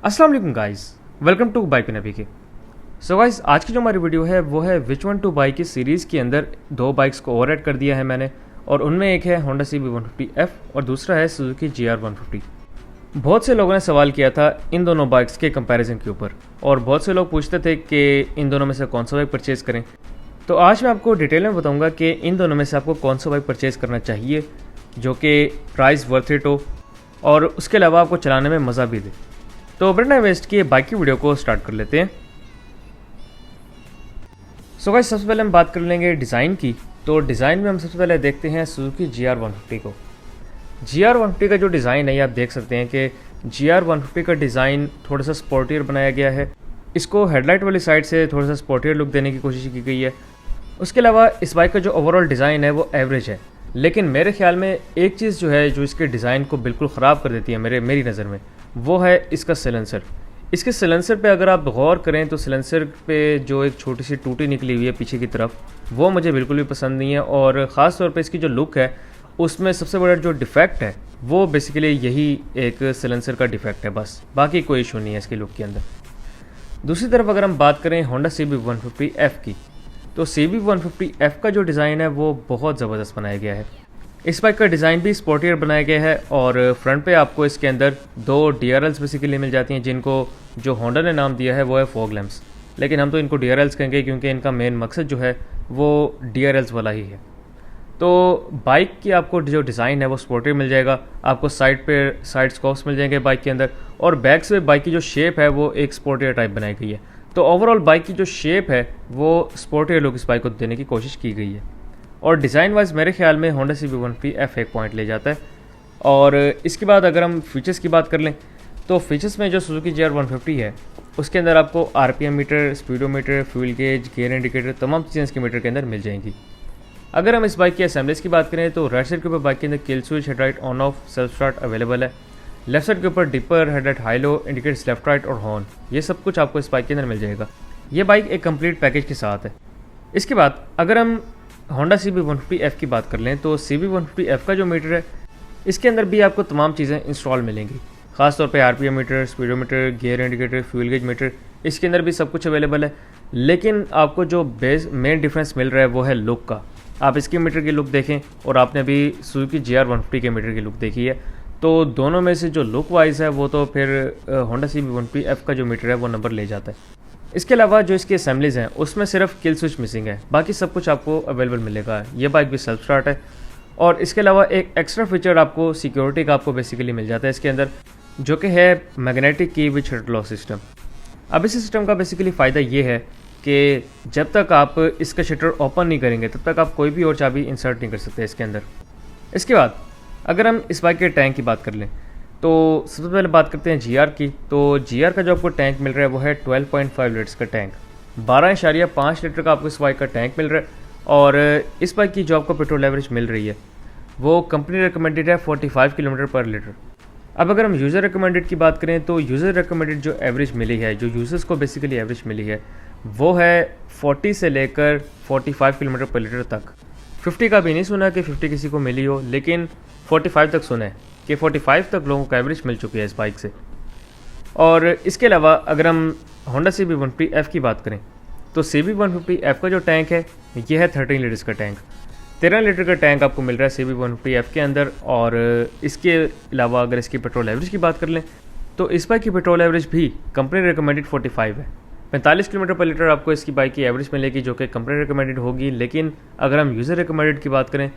अस्सलाम वालेकुम guys, welcome to bike नबी के। सो गाइस, आज की जो हमारी वीडियो है वो है विच वन टू बाई की सीरीज़ के अंदर दो बाइक्स को ओवर ऐड कर दिया है मैंने, और उनमें एक है होंडा CB150F और दूसरा है सुजुकी GR150। बहुत से लोगों ने सवाल किया था इन दोनों बाइक्स के कंपैरिजन के ऊपर, और बहुत से लोग पूछते थे कि इन दोनों में से कौन सा बाइक परचेज़ करें। तो आज मैं आपको डिटेल में बताऊंगा कि इन दोनों में से आपको कौन सा बाइक परचेज़ करना चाहिए जो कि प्राइस वर्थ इट हो और उसके अलावा आपको चलाने में मज़ा भी दे। तो बिना वेस्ट किए बाइक की वीडियो को स्टार्ट कर लेते हैं। सो गाइस, सबसे पहले हम बात कर लेंगे डिज़ाइन की। तो डिज़ाइन में हम सबसे पहले देखते हैं सुजुकी GR150 को। GR150 का जो डिज़ाइन है, आप देख सकते हैं कि GR150 का डिज़ाइन थोड़ा सा स्पोर्टियर बनाया गया है। इसको हेडलाइट वाली साइड से थोड़ा सा स्पोर्टियर लुक देने की कोशिश की गई है। उसके अलावा इस बाइक का जो ओवरऑल डिज़ाइन है वो एवरेज है, लेकिन मेरे ख्याल में एक चीज़ जो है जो इसके डिज़ाइन को बिल्कुल ख़राब कर देती है मेरी नज़र में, वो है इसका सिलेंसर। इसके सिलेंसर पे अगर आप गौर करें तो सिलेंसर पे जो एक छोटी सी टूटी निकली हुई है पीछे की तरफ, वो मुझे बिल्कुल भी पसंद नहीं है। और ख़ास तौर पे इसकी जो लुक है उसमें सबसे बड़ा जो डिफेक्ट है वो बेसिकली यही एक सिलेंसर का डिफेक्ट है, बस बाकी कोई इशू नहीं है इसकी लुक के अंदर। दूसरी तरफ अगर हम बात करें होंडा CB150F की, तो CB150F का जो डिज़ाइन है वो बहुत ज़बरदस्त बनाया गया है। इस बाइक का डिज़ाइन भी स्पोर्टियर बनाया गया है और फ्रंट पे आपको इसके अंदर दो DRLs बेसिकली मिल जाती हैं, जिनको जो होंडा ने नाम दिया है वो है फॉग लैम्प्स, लेकिन हम तो इनको DRLs कहेंगे क्योंकि इनका मेन मकसद जो है वो DRLs वाला ही है। तो बाइक की आपको जो डिज़ाइन है वो स्पोर्टियर मिल जाएगा। आपको साइड स्कोप्स मिल जाएंगे बाइक के अंदर, और बैक से बाइक की जो शेप है वो एक स्पोर्टियर टाइप बनाई गई है। तो ओवरऑल बाइक की जो शेप है वो स्पोर्टियर लुक इस बाइक को देने की कोशिश की गई है। और डिज़ाइन वाइज मेरे ख्याल में होंडा CB150F एक पॉइंट ले जाता है। और इसके बाद अगर हम फीचर्स की बात कर लें तो फीचर्स में जो सुजुकी GR150 है उसके अंदर आपको RPM meter, speedometer, fuel gauge, gear indicator, तमाम चीज़ें इसके मीटर के अंदर मिल जाएंगी। अगर हम इस बाइक की असेंबलीज की बात करें तो राइट साइड के ऊपर बाइक के अंदर kill switch, headlight on off, self start available है। लेफ्ट साइड के ऊपर dipper, headlight high low, indicators left right और हॉर्न, ये सब कुछ आपको इस बाइक के अंदर मिल जाएगा। ये बाइक एक कंप्लीट पैकेज के साथ है। इसके बाद अगर हम होंडा CB150F की बात कर लें तो CB150F का जो मीटर है इसके अंदर भी आपको तमाम चीज़ें इंस्टॉल मिलेंगी, खासतौर पे RPM meter, speedometer, gear indicator, fuel gauge meter, इसके अंदर भी सब कुछ अवेलेबल है। लेकिन आपको जो मेन डिफरेंस मिल रहा है वो है लुक का। आप इसके मीटर की लुक देखें और आपने अभी सुजुकी GR150 के मीटर की लुक देखी है, तो दोनों में से जो लुक वाइज है वो तो फिर होंडा CB150F का जो मीटर है वो नंबर ले जाता है। इसके अलावा जो इसकी असेंबलीज हैं उसमें सिर्फ किल स्विच मिसिंग है, बाकी सब कुछ आपको अवेलेबल मिलेगा। ये बाइक भी सेल्फ स्टार्ट है, और इसके अलावा एक एक्स्ट्रा फीचर आपको सिक्योरिटी का आपको बेसिकली मिल जाता है इसके अंदर, जो कि है मैग्नेटिक की विद शटर लॉक सिस्टम। अब इस सिस्टम का बेसिकली फ़ायदा ये है कि जब तक आप इसका शटर ओपन नहीं करेंगे तब तक आप कोई भी और चाबी इंसर्ट नहीं कर सकते इसके अंदर। इसके बाद अगर हम इस बाइक के टैंक की बात कर लें तो सबसे पहले बात करते हैं GR की। तो GR का जो आपको टैंक मिल रहा है वो है 12.5 लीटर्स का टैंक, 12.5 लीटर का आपको इस बाइक का टैंक मिल रहा है। और इस बाइक की जो आपको पेट्रोल एवरेज मिल रही है वो कंपनी रिकमेंडेड है 45 किलोमीटर पर लीटर। अब अगर हम यूज़र रिकमेंडेड की बात करें तो यूज़र रिकमेंडेड जो एवरेज मिली है, जो यूज़र्स को बेसिकली एवरेज मिली है, वो है 40 से लेकर 45 किलोमीटर पर लीटर तक। 50 का भी नहीं सुना कि 50 किसी को मिली हो, लेकिन 45 तक सुना है कि 45 तक लोगों को एवरेज मिल चुकी है इस बाइक से। और इसके अलावा अगर हम होंडा CB150F की बात करें तो CB150F का जो टैंक है ये है 13 लीटर्स का टैंक। 13 लीटर का टैंक आपको मिल रहा है CB150F के अंदर। और इसके अलावा अगर इसकी पेट्रोल एवरेज की बात कर लें तो इस बाइक की पेट्रोल एवरेज भी कंपनी रिकमेंडेड 45 है। 45 किलोमीटर पर लीटर आपको इसकी बाइक की एवरेज मिलेगी, जो कि कंपनी रिकमेंडेड होगी। लेकिन अगर हम यूज़र रिकमेंडेड की बात करें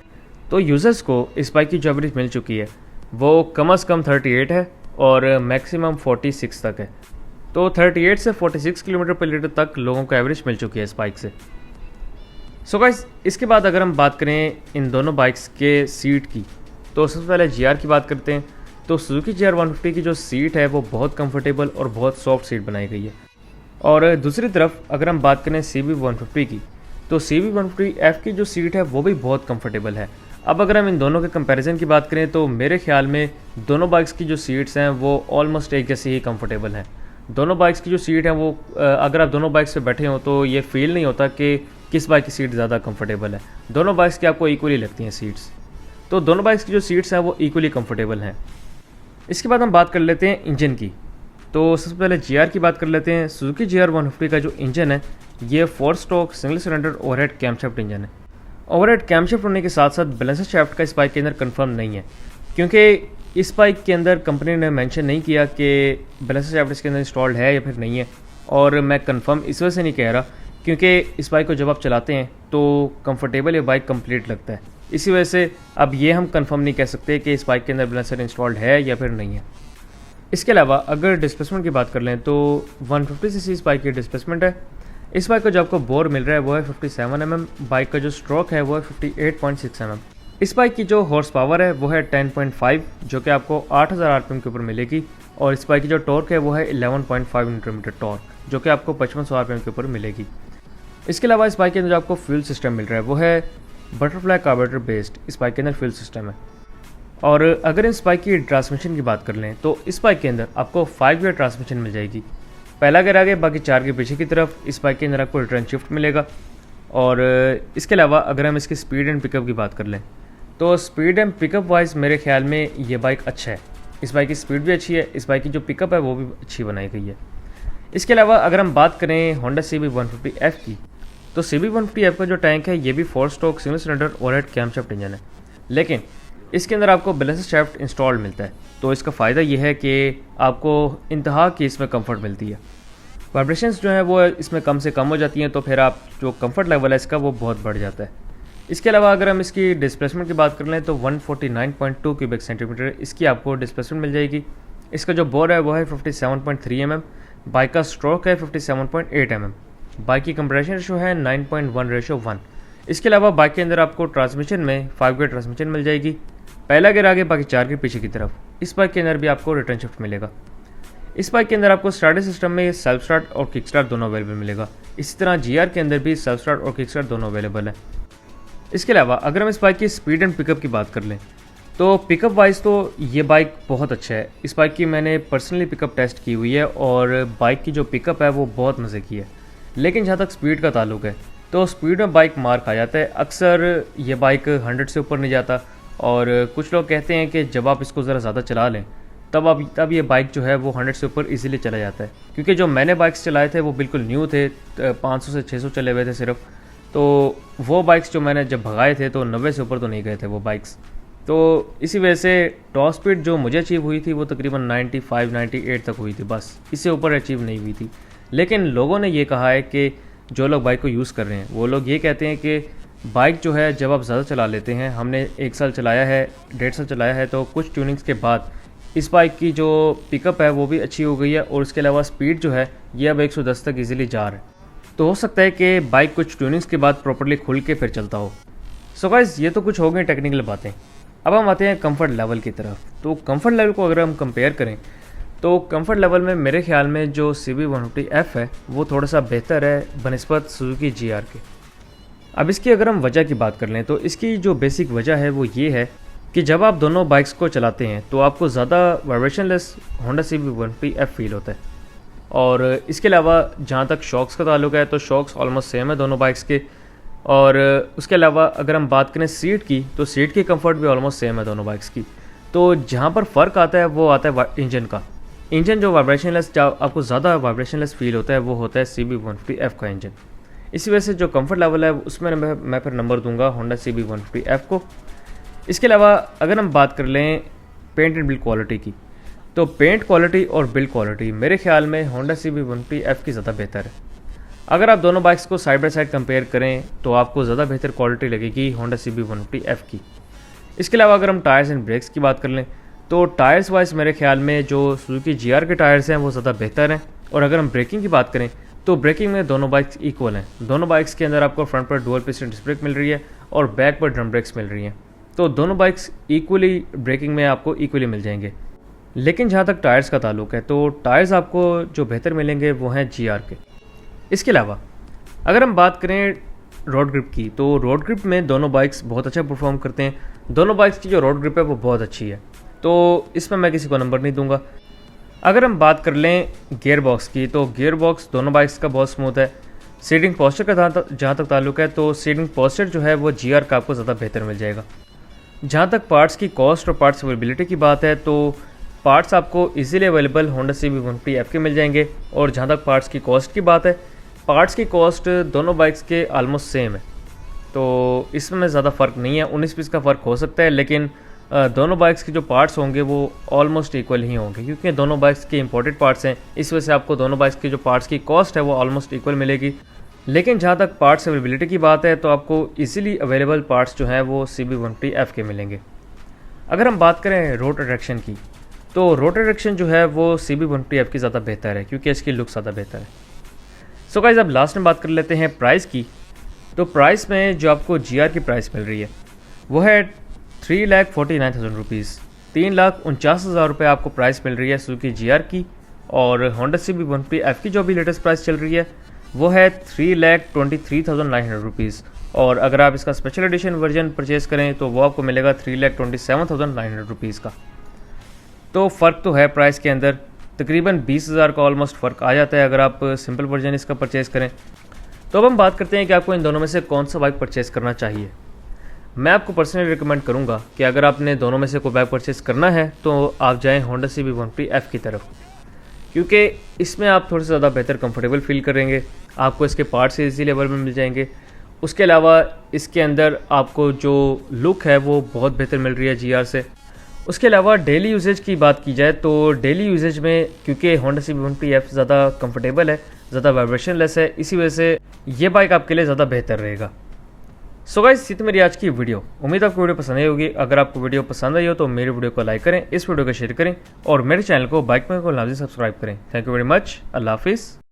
तो यूज़र्स को इस बाइक की जो एवरेज मिल चुकी है वो कम से कम 38 है और मैक्सिमम 46 तक है। तो 38 से 46 किलोमीटर पर लीटर तक लोगों को एवरेज मिल चुकी है इस बाइक से। सो गाइस, इसके बाद अगर हम बात करें इन दोनों बाइक्स के सीट की तो सबसे पहले GR की बात करते हैं। तो सुजुकी GR150 की जो सीट है वो बहुत कंफर्टेबल और बहुत सॉफ्ट सीट बनाई गई है। और दूसरी तरफ अगर हम बात करें CB150 की तो CB150F की जो सीट है वो भी बहुत कंफर्टेबल है। अब अगर हम इन दोनों के कंपैरिजन की बात करें तो मेरे ख्याल में दोनों बाइक्स की जो सीट्स हैं वो ऑलमोस्ट एक जैसी ही कंफर्टेबल हैं। दोनों बाइक्स की जो सीट है वो अगर आप दोनों बाइक्स पे बैठे हो तो ये फील नहीं होता कि किस बाइक की सीट ज़्यादा कंफर्टेबल है। दोनों बाइक्स की आपको इक्वली लगती हैं सीट्स। तो दोनों बाइक्स की जो सीट्स हैं वो इक्वली कंफर्टेबल हैं। इसके बाद हम बात कर लेते हैं इंजन की। तो सबसे पहले GR की बात कर लेते हैं। सुजुकी GR 150 का जो इंजन है ये 4 stroke single cylinder overhead camshaft engine है। ओवरहेड कैमशाफ्ट होने के साथ साथ बैलेंसर शाफ्ट का इस बाइक के अंदर कंफर्म नहीं है, क्योंकि इस बाइक के अंदर कंपनी ने मेंशन नहीं किया कि बैलेंसर शाफ्ट इसके अंदर इंस्टॉल्ड है या फिर नहीं है। और मैं कंफर्म इस वजह से नहीं कह रहा क्योंकि इस बाइक को जब आप चलाते हैं तो कंफर्टेबल ये बाइक कंप्लीट लगता है। इसी वजह से अब ये हम कंफर्म नहीं कह सकते कि इस बाइक के अंदर बैलेंसर इंस्टॉल्ड है या फिर नहीं है। इसके अलावा अगर डिस्प्लेसमेंट की बात कर लें तो 150 सीसी इस बाइक की डिस्प्लेसमेंट है। इस बाइक का जो आपको बोर मिल रहा है वो है 57 mm। बाइक का जो स्ट्रोक है वो है 58.6 mm। इस बाइक की जो हॉर्स पावर है वो है 10.5 जो कि आपको 8000 RPM के ऊपर मिलेगी। और इस बाइक की जो टॉर्क है वो है 11.5 Nm टॉर्क जो कि आपको 5500 RPM के ऊपर मिलेगी। इसके अलावा इस बाइक के अंदर जो आपको फ्यूल सिस्टम मिल रहा है वो है बटरफ्लाई कार्बोरेटर बेस्ड इस बाइक के अंदर फ्यूल सिस्टम है। और अगर इस बाइक की ट्रांसमिशन की बात कर लें तो इस बाइक के अंदर आपको 5 गियर ट्रांसमिशन मिल जाएगी। पहला गियर आगे, बाकी 4 के पीछे की तरफ। इस बाइक के अंदर आपको रिटर्न शिफ्ट मिलेगा। और इसके अलावा अगर हम इसकी स्पीड एंड पिकअप की बात कर लें तो स्पीड एंड पिकअप वाइज मेरे ख्याल में ये बाइक अच्छा है। इस बाइक की स्पीड भी अच्छी है, इस बाइक की जो पिकअप है वो भी अच्छी बनाई गई है। इसके अलावा अगर हम बात करें होंडा CB150F की तो CB150F का जो टैंक है ये भी 4 stroke single cylinder overhead camshaft engine है, लेकिन इसके अंदर आपको बैलेंसर शाफ्ट इंस्टॉल्ड मिलता है। तो इसका फ़ायदा ये है कि आपको इंतहा की इसमें कंफर्ट मिलती है। वाइब्रेशंस जो है वो इसमें कम से कम हो जाती हैं, तो फिर आप जो कंफर्ट लेवल है इसका वो बहुत बढ़ जाता है। इसके अलावा अगर हम इसकी डिस्प्लेसमेंट की बात कर लें तो 149.2 क्यूबिक सेंटीमीटर इसकी आपको डिस्प्लेसमेंट मिल जाएगी। इसका जो बोर है वो है 57.3 mm। बाइक का स्ट्रोक है 57.8 mm। बाइक की कंप्रेशन रेशो है 9.1:1। इसके अलावा बाइक के अंदर आपको ट्रांसमिशन में 5 गियर ट्रांसमिशन मिल जाएगी। पहला गियर आगे, बाकी 4 के पीछे की तरफ। इस बाइक के अंदर भी आपको रिटर्न शिफ्ट मिलेगा। इस बाइक के अंदर आपको स्टार्टिंग सिस्टम में सेल्फ स्टार्ट और किक स्टार्ट दोनों अवेलेबल मिलेगा। इसी तरह GR के अंदर भी सेल्फ स्टार्ट और किक स्टार्ट दोनों अवेलेबल है। इसके अलावा अगर हम इस बाइक की स्पीड एंड पिकअप की बात कर लें तो पिकअप वाइज तो ये बाइक बहुत अच्छा है। इस बाइक की मैंने पर्सनली पिकअप टेस्ट की हुई है और बाइक की जो पिकअप है वो बहुत मज़े की है। लेकिन जहाँ तक स्पीड का ताल्लुक है तो स्पीड में बाइक मार खा जाता है। अक्सर ये बाइक 100 से ऊपर नहीं जाता और कुछ लोग कहते हैं कि जब आप इसको ज़रा ज़्यादा चला लें तब ये बाइक जो है वो 100 से ऊपर इजीली चला जाता है। क्योंकि जो मैंने बाइक्स चलाए थे वो बिल्कुल न्यू थे, 500 से 600 चले हुए थे सिर्फ। तो वो बाइक्स जो मैंने जब भगाए थे तो 90 से ऊपर तो नहीं गए थे वो बाइक्स। तो इसी वजह से टॉप स्पीड जो मुझे अचीव हुई थी वो तकरीबन 95-98 तक हुई थी, बस इससे ऊपर अचीव नहीं हुई थी। लेकिन लोगों ने ये कहा है कि जो लोग बाइक को यूज़ कर रहे हैं वो लोग ये कहते हैं कि बाइक जो है जब आप ज़्यादा चला लेते हैं, हमने 1 साल चलाया है, 1.5 साल चलाया है, तो कुछ ट्यूनिंग्स के बाद इस बाइक की जो पिकअप है वो भी अच्छी हो गई है और इसके अलावा स्पीड जो है ये अब 110 तक इजीली जा रहा है। तो हो सकता है कि बाइक कुछ ट्यूनिंग्स के बाद प्रॉपर्ली खुल के फिर चलता हो। सो गाइस, ये तो कुछ हो गई टेक्निकल बातें। अब हम आते हैं कंफर्ट लेवल की तरफ। तो कंफर्ट लेवल को अगर हम कंपेयर करें तो कंफर्ट लेवल में मेरे ख्याल में जो CB150F है वो थोड़ा सा बेहतर है बनस्बत सुजुकी GR के। अब इसकी अगर हम वजह की बात कर लें तो इसकी जो बेसिक वजह है वो ये है कि जब आप दोनों बाइक्स को चलाते हैं तो आपको ज़्यादा वाइब्रेशनलेस होंडा CB150F फील होता है। और इसके अलावा जहाँ तक शॉक्स का ताल्लुक है तो शॉक्स ऑलमोस्ट सेम है दोनों बाइक्स के। और उसके अलावा अगर हम बात करें सीट की तो सीट की कंफर्ट भी ऑलमोस्ट सेम है दोनों बाइक्स की। तो जहाँ पर फ़र्क आता है वो आता है इंजन का। इंजन जो वाइब्रेशनलेस, आपको ज़्यादा वाइब्रेशनलेस फील होता है वो होता है CB150F का इंजन। इसी वजह से जो कंफर्ट लेवल है उसमें मैं फिर नंबर दूंगा होंडा CB150F को। इसके अलावा अगर हम बात कर लें पेंट एंड बिल्ड क्वालिटी की तो पेंट क्वालिटी और बिल्ड क्वालिटी मेरे ख्याल में होंडा CB150F की ज़्यादा बेहतर है। अगर आप दोनों बाइक्स को साइड बाय साइड कंपेयर करें तो आपको ज़्यादा बेहतर क्वालिटी लगेगी होंडा CB150F की। इसके अलावा अगर हम टायर्स एंड ब्रेक्स की बात कर लें तो टायर्स वाइज मेरे ख्याल में जो सुजुकी GR के टायर्स हैं वो ज़्यादा बेहतर हैं। और अगर हम ब्रेकिंग की बात करें तो ब्रेकिंग में दोनों बाइक्स इक्वल हैं। दोनों बाइक्स के अंदर आपको फ्रंट पर डुअल पिस्टन डिस्क ब्रेक मिल रही है और बैक पर ड्रम ब्रेक्स मिल रही हैं। तो दोनों बाइक्स इक्वली ब्रेकिंग में आपको इक्वली मिल जाएंगे। लेकिन जहाँ तक टायर्स का ताल्लुक है तो टायर्स आपको जो बेहतर मिलेंगे वो हैं GR के। इसके अलावा अगर हम बात करें रोड ग्रिप की तो रोड ग्रिप में दोनों बाइक्स बहुत अच्छा परफॉर्म करते हैं। दोनों बाइक्स की जो रोड ग्रिप है वो बहुत अच्छी है, तो इसमें मैं किसी को नंबर नहीं दूंगा। अगर हम बात कर लें गियर बॉक्स की तो गियर बॉक्स दोनों बाइक्स का बहुत स्मूथ है। सीटिंग पोस्चर का जहाँ तक ताल्लुक है तो सीटिंग पोस्चर जो है वो GR का आपको ज़्यादा बेहतर मिल जाएगा। जहाँ तक पार्ट्स की कॉस्ट और पार्ट्स अवेलेबिलिटी की बात है तो पार्ट्स आपको इजीली अवेलेबल होंडा CB150F के मिल जाएंगे। और जहाँ तक पार्ट्स की कॉस्ट की बात है, पार्ट्स की कॉस्ट दोनों बाइक्स के आलमोस्ट सेम है, तो इसमें ज़्यादा फ़र्क नहीं है। 19-20 का फ़र्क हो सकता है, लेकिन दोनों बाइक्स के जो पार्ट्स होंगे वो ऑलमोस्ट इक्वल ही होंगे, क्योंकि दोनों बाइक्स के इंपोर्टेड पार्ट्स हैं। इस वजह से आपको दोनों बाइक्स की जो पार्ट्स की कॉस्ट है वो ऑलमोस्ट इक्वल मिलेगी। लेकिन जहाँ तक पार्ट्स अवेलेबिलिटी की बात है, तो आपको इजीली अवेलेबल पार्ट्स जो हैं वो CB150F के मिलेंगे। अगर हम बात करें रोटर ट्रैक्शन की, तो रोटर ट्रैक्शन जो है वो CB150F की ज़्यादा बेहतर है, क्योंकि इसकी लुक ज़्यादा बेहतर है। सो गाइस, अब लास्ट में बात कर लेते हैं प्राइस की। तो प्राइस में जो आपको GR की प्राइस मिल रही है वो है 3,49,000 रुपीज़। 3,49,000 रुपये आपको प्राइस मिल रही है सुजुकी GR की। और होंडा CB150F की जो अभी लेटेस्ट प्राइस चल रही है वो है 3,23,900 रुपीज़। और अगर आप इसका स्पेशल एडिशन वर्जन परचेज़ करें तो वो आपको मिलेगा 3,27,900 रुपीज़ का। तो फ़र्क तो है प्राइस के अंदर, तकरीबन 20,000 का ऑलमोस्ट फ़र्क आ जाता है अगर आप सिंपल वर्जन इसका परचेज़ करें। तो अब हम बात करते हैं कि आपको इन दोनों में से कौन सा बाइक परचेज़ करना चाहिए। मैं आपको पर्सनली रिकमेंड करूंगा कि अगर आपने दोनों में से कोई बाइक परचेज़ करना है तो आप जाएं होंडा CB150F की तरफ, क्योंकि इसमें आप थोड़े से ज़्यादा बेहतर कंफर्टेबल फील करेंगे। आपको इसके पार्ट्स इजीली अवेलेबल मिल जाएंगे। उसके अलावा इसके अंदर आपको जो लुक है वो बहुत बेहतर मिल रही है GR से। उसके अलावा डेली यूजेज की बात की जाए तो डेली यूजेज में क्योंकि होंडा CB150F ज़्यादा कंफर्टेबल है, ज़्यादा वाइब्रेशन लेस है, इसी वजह से ये बाइक आपके लिए ज़्यादा बेहतर रहेगा। सो गाइस, ये तो मेरी आज की वीडियो। उम्मीद आपको वीडियो पसंद आई होगी। अगर आपको वीडियो पसंद आई हो तो मेरी वीडियो को लाइक करें, इस वीडियो को शेयर करें और मेरे चैनल को बाइक में को लाजमी सब्सक्राइब करें। Thank you very much. अल्लाह हाफिज़।